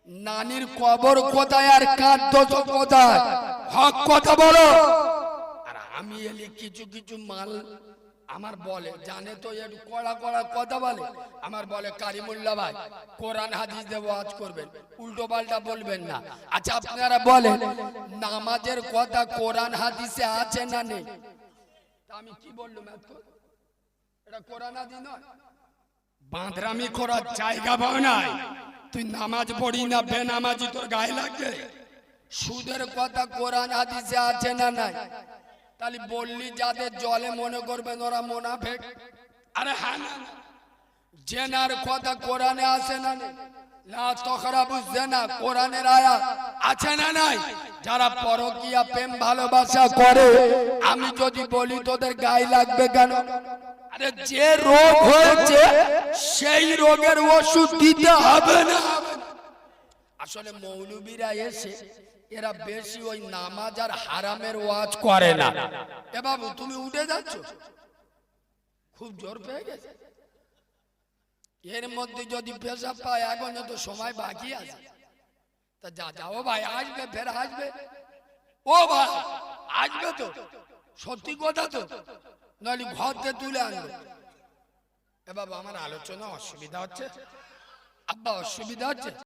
নানির কবর কোথায় আর কাঁদছ কোথায়? হক কথা বলো। আর আমি এলি কিছু কিছু মাল আমার বলে, জানে তো একটু কড়া কড়া কথা বলে, আমার বলে কারিমুল্লাহ ভাই কোরআন হাদিস দিয়ে ওয়াজ করবেন, উল্টো পাল্টা বলবেন না। আচ্ছা আপনারা বলেন নামাজের কথা কোরআন হাদিসে আছে না নেই? আমি কি বললাম? এটা কোরআন হাদিস নয়, বাঁধরামি করার জায়গা পাও নাই। তুই নামাজ পড়ি না বেনামাজি তোর গায়ে লাগবে? সুদের কথা কোরআন হাদিসে আছে না নাই? তাহলে বললি যাদের জলে মনে করবেন ওরা মুনাফিক। আরে হ্যাঁ না, জেনার কথা কোরআনে আছে না নেই? লা তাকরাবু জিনা কোরআনের আয়াত আছে না নাই? যারা পরকীয়া প্রেম ভালোবাসা করে, আমি যদি বলি তোদের গায়ে লাগবে কেন? আরে যে রোগ হয়েছে সেই রোগের ওষুধ দিতে হবে না? আসলে মৌলবীরা এসে এরা বেশি ওই নামাজ আর হারামের ওয়াজ করে না। এ বাবু তুমি উঠে যাচ্ছ, খুব জোর পেয়ে গেছে। এর মধ্যে যদি পেশাব পায়, এখনো তো সময় বাকি আছে, তা যা যাও ভাই, আসবে ফের আসবে। ও ভাই আসবে তো, সত্যি কথা তো, নাহলে ঘর থেকে তুলে আনবে। এ বাবা আমার আলোচনা অসুবিধা হচ্ছে, আব্বা অসুবিধা হচ্ছে।